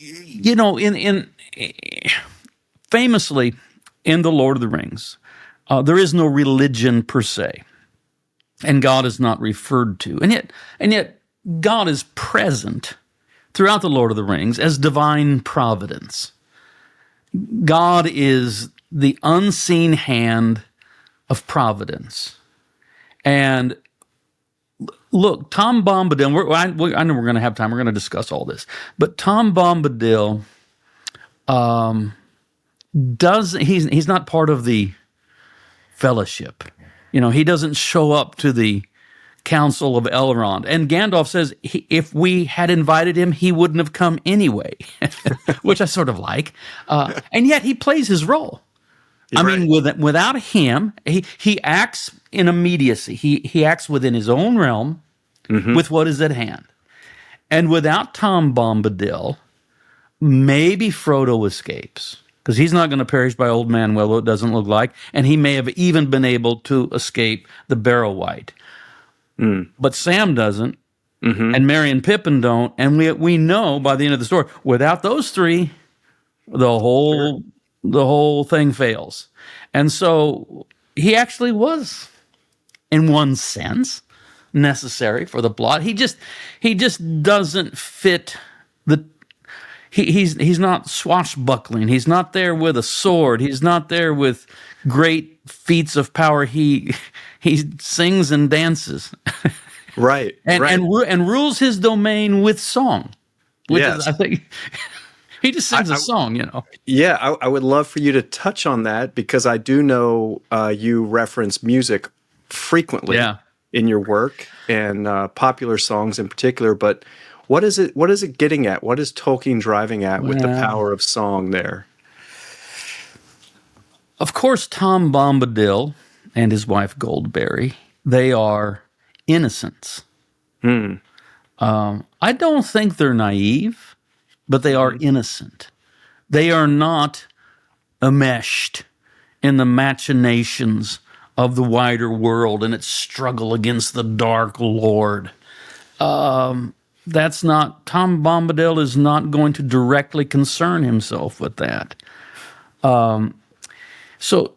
in famously in the Lord of the Rings, there is no religion per se, and God is not referred to, and yet God is present throughout the Lord of the Rings as divine providence. God is the unseen hand of providence. And look, Tom Bombadil, I know we're going to have time, we're going to discuss all this, but Tom Bombadil he's not part of the fellowship. He doesn't show up to the Council of Elrond. And Gandalf says if we had invited him, he wouldn't have come anyway, which I sort of like. And yet he plays his role. I mean, without him, he acts in immediacy. He acts within his own realm with what is at hand. And without Tom Bombadil, maybe Frodo escapes, because he's not going to perish by Old Man Willow, it doesn't look like, and he may have even been able to escape the Barrow-wight. But Sam doesn't, and Merry and Pippin don't, and we know by the end of the story, without those three, the whole thing fails. And so he actually was, in one sense, necessary for the plot. He just doesn't fit the. He's not swashbuckling. He's not there with a sword. He's not there with great feats of power. He sings and dances, right? And rules his domain with song, which is, I think. He just sings a song, Yeah, I would love for you to touch on that, because I do know you reference music frequently in your work, and popular songs in particular. But what is it getting at? What is Tolkien driving at with the power of song there? Of course, Tom Bombadil and his wife Goldberry, they are innocents. I don't think they're naive, but they are innocent. They are not enmeshed in the machinations of the wider world and its struggle against the Dark Lord. That's not, Tom Bombadil is not going to directly concern himself with that. So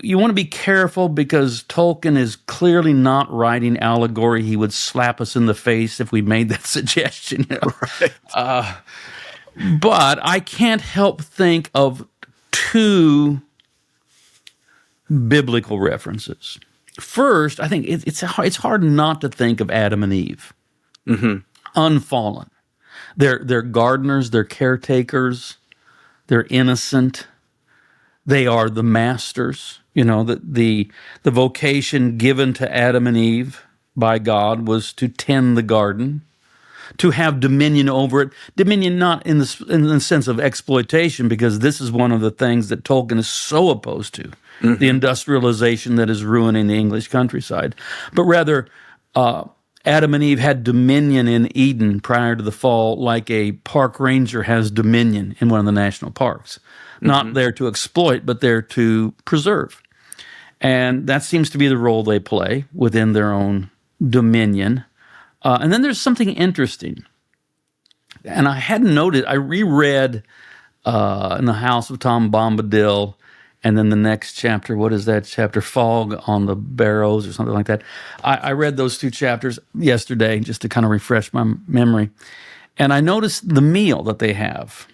you want to be careful, because Tolkien is clearly not writing allegory. He would slap us in the face if we made that suggestion. Right. But I can't help think of two biblical references. First, I think it's hard not to think of Adam and Eve, unfallen. They're gardeners, they're caretakers, they're innocent. They are the masters. The vocation given to Adam and Eve by God was to tend the garden, to have dominion over it. Dominion not in the sense of exploitation, because this is one of the things that Tolkien is so opposed to, the industrialization that is ruining the English countryside. But rather, Adam and Eve had dominion in Eden prior to the fall, like a park ranger has dominion in one of the national parks. Not there to exploit, but there to preserve. And that seems to be the role they play within their own dominion. And then there's something interesting. And I hadn't noted, I reread In the House of Tom Bombadil, and then the next chapter, what is that chapter? Fog on the Barrows or something like that. I read those two chapters yesterday just to kind of refresh my memory. And I noticed the meal that they have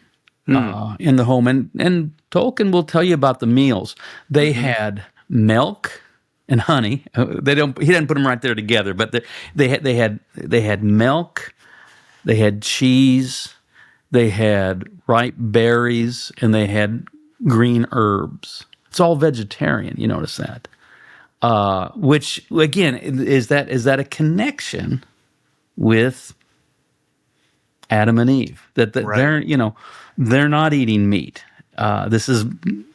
in the home. And Tolkien will tell you about the meals. They had milk and honey. He didn't put them right there together, but they had milk, they had cheese, they had ripe berries, and they had green herbs. It's all vegetarian. You notice that, which again is that a connection with Adam and Eve, that right. They're not eating meat. This is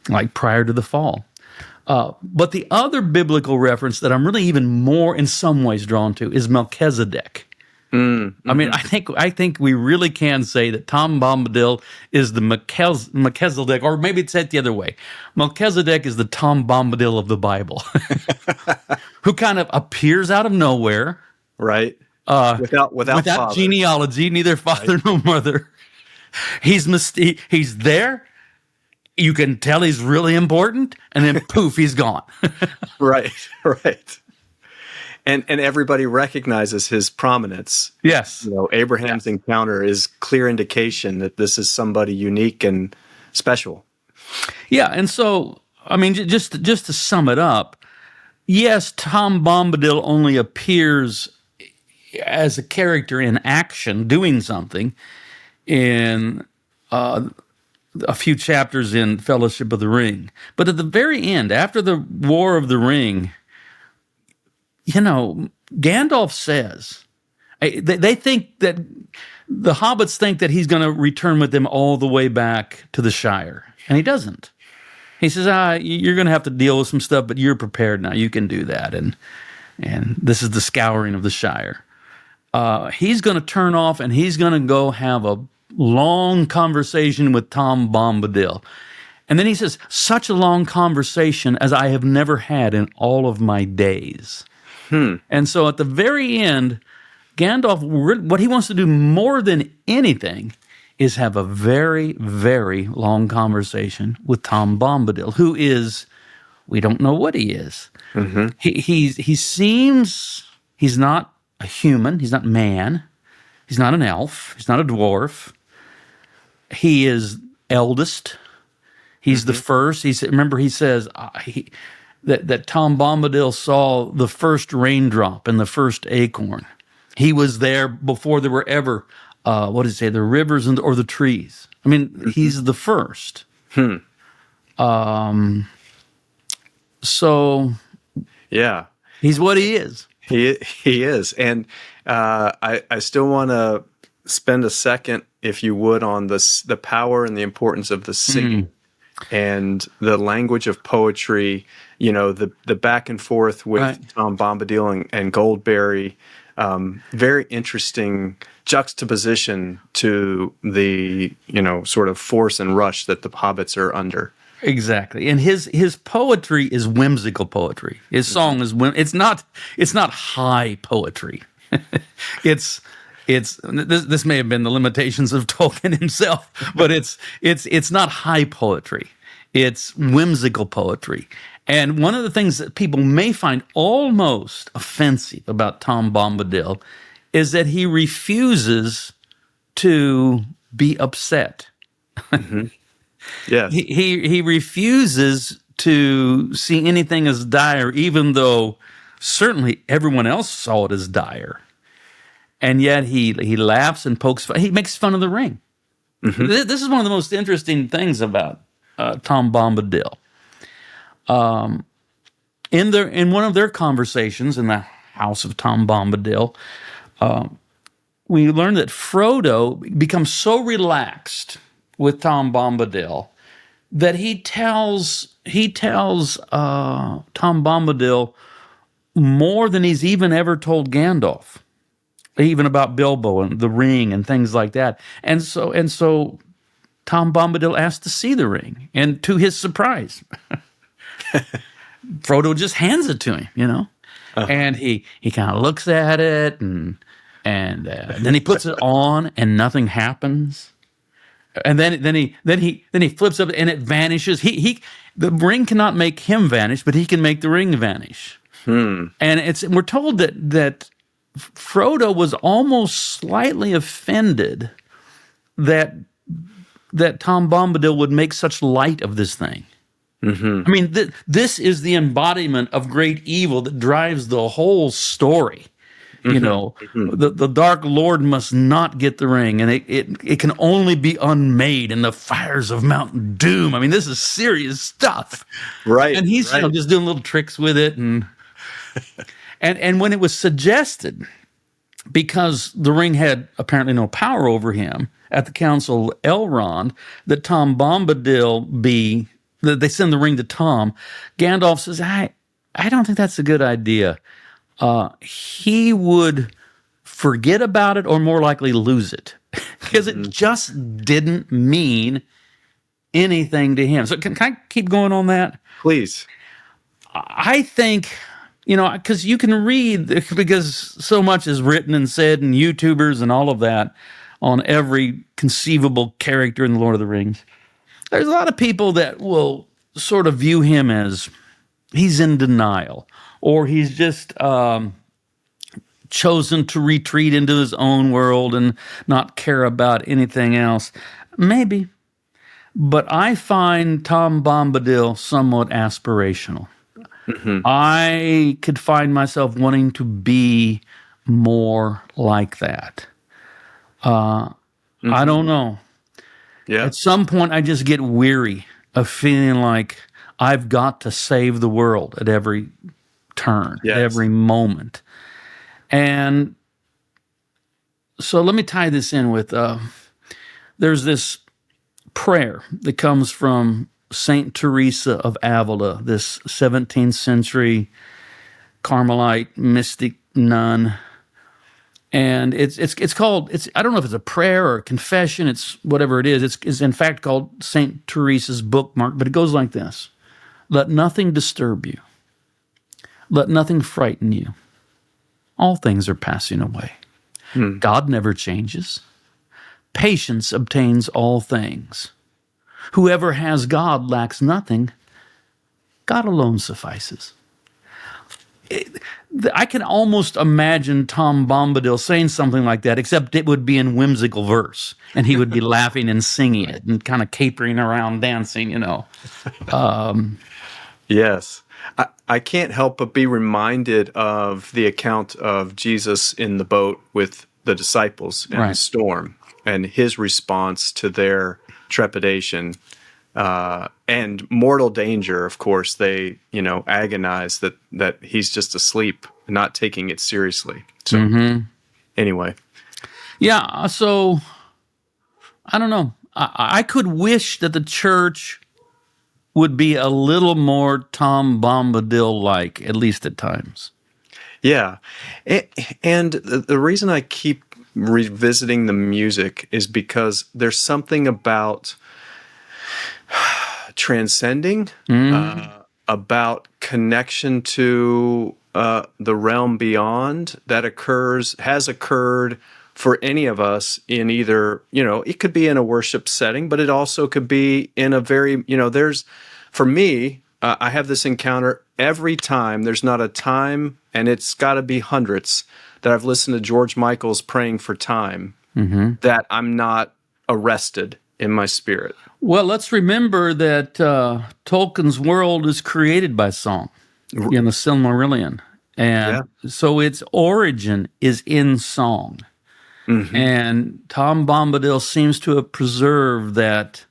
like prior to the fall. But the other biblical reference that I'm really even more in some ways drawn to is Melchizedek. I mean, I think we really can say that Tom Bombadil is the Melchizedek, or maybe it's said the other way. Melchizedek is the Tom Bombadil of the Bible, who kind of appears out of nowhere, right? Without genealogy, neither father nor mother, He's there. You can tell he's really important, and then poof, he's gone. Right, right. And everybody recognizes his prominence. Yes. Abraham's encounter is clear indication that this is somebody unique and special. Yeah, and so I mean, just to sum it up, yes, Tom Bombadil only appears as a character in action, doing something in a few chapters in Fellowship of the Ring. But at the very end, after the War of the Ring, Gandalf says, they think that the hobbits think that he's going to return with them all the way back to the Shire, and he doesn't. He says, you're going to have to deal with some stuff, but you're prepared now. You can do that, and this is the scouring of the Shire. He's going to turn off, and he's going to go have a long conversation with Tom Bombadil. And then he says, such a long conversation as I have never had in all of my days. And so at the very end, Gandalf, what he wants to do more than anything is have a very, very long conversation with Tom Bombadil, who is, we don't know what he is. Mm-hmm. He seems, he's not a human, he's not man, he's not an elf, he's not a dwarf. He is eldest. He's the first. Remember, he says that Tom Bombadil saw the first raindrop and the first acorn. He was there before there were ever, the rivers or the trees. I mean, he's the first. So, yeah, he's what he is. He is, and I still want to spend a second, if you would, on the power and the importance of the singing and the language of poetry. The back and forth with Tom Bombadil and Goldberry. Very interesting juxtaposition to the sort of force and rush that the hobbits are under. Exactly, and his poetry is whimsical poetry. His song is it's not high poetry. This may have been the limitations of Tolkien himself, but it's not high poetry. It's whimsical poetry. And one of the things that people may find almost offensive about Tom Bombadil is that he refuses to be upset. Yes. He refuses to see anything as dire, even though certainly everyone else saw it as dire. And yet he laughs and pokes fun. He makes fun of the ring. Mm-hmm. This is one of the most interesting things about Tom Bombadil. In one of their conversations in the house of Tom Bombadil, we learn that Frodo becomes so relaxed with Tom Bombadil that he tells Tom Bombadil more than he's even ever told Gandalf, even about Bilbo and the ring and things like that. And so Tom Bombadil asked to see the ring, and to his surprise, Frodo just hands it to him, and he kind of looks at it, and then he puts it on, and nothing happens. And then he flips up and it vanishes. The ring cannot make him vanish, but he can make the ring vanish. And we're told that Frodo was almost slightly offended that Tom Bombadil would make such light of this thing. Mm-hmm. I mean, this is the embodiment of great evil that drives the whole story. Mm-hmm. The Dark Lord must not get the ring, and it can only be unmade in the fires of Mount Doom. I mean, this is serious stuff, right? And he's just doing little tricks with it, and when it was suggested, because the ring had apparently no power over him at the Council of Elrond, that Tom Bombadil that they send the ring to Tom. Gandalf says, I don't think that's a good idea. He would forget about it, or more likely lose it, because it just didn't mean anything to him. So can I keep going on that? Please. I think, because you can read, because so much is written and said, and YouTubers and all of that, on every conceivable character in the Lord of the Rings. There's a lot of people that will sort of view him as he's in denial, or he's just chosen to retreat into his own world and not care about anything else. Maybe. But I find Tom Bombadil somewhat aspirational. Mm-hmm. I could find myself wanting to be more like that. I don't know. Yeah. At some point, I just get weary of feeling like I've got to save the world at every turn, at every moment. And so let me tie this in with, there's this prayer that comes from Saint Teresa of Avila, this 17th century Carmelite mystic nun. And it's called, I don't know if it's a prayer or a confession, it's whatever it is. It's in fact called Saint Teresa's bookmark, but it goes like this. Let nothing disturb you. Let nothing frighten you. All things are passing away. God never changes. Patience obtains all things. Whoever has God lacks nothing. God alone suffices. I can almost imagine Tom Bombadil saying something like that, except it would be in whimsical verse, and he would be laughing and singing it and kind of capering around, dancing, Yes. I can't help but be reminded of the account of Jesus in the boat with the disciples in the storm and his response to their trepidation and mortal danger. Of course, they, agonize that he's just asleep and not taking it seriously. So anyway. Yeah, so I don't know. I could wish that the church would be a little more Tom Bombadil-like, at least at times. Yeah. And the reason I keep revisiting the music is because there's something about transcending, about connection to the realm beyond that has occurred for any of us in either, it could be in a worship setting, but it also could be in a very, for me, I have this encounter every time. There's not a time, and it's got to be hundreds, that I've listened to George Michael's Praying for Time, that I'm not arrested in my spirit. Well, let's remember that Tolkien's world is created by song in the Silmarillion. And so its origin is in song. And Tom Bombadil seems to have preserved that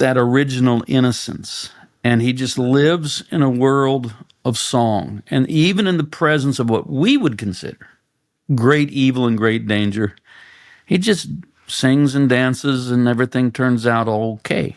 original innocence. And he just lives in a world of song. And even in the presence of what we would consider great evil and great danger, he just sings and dances and everything turns out okay.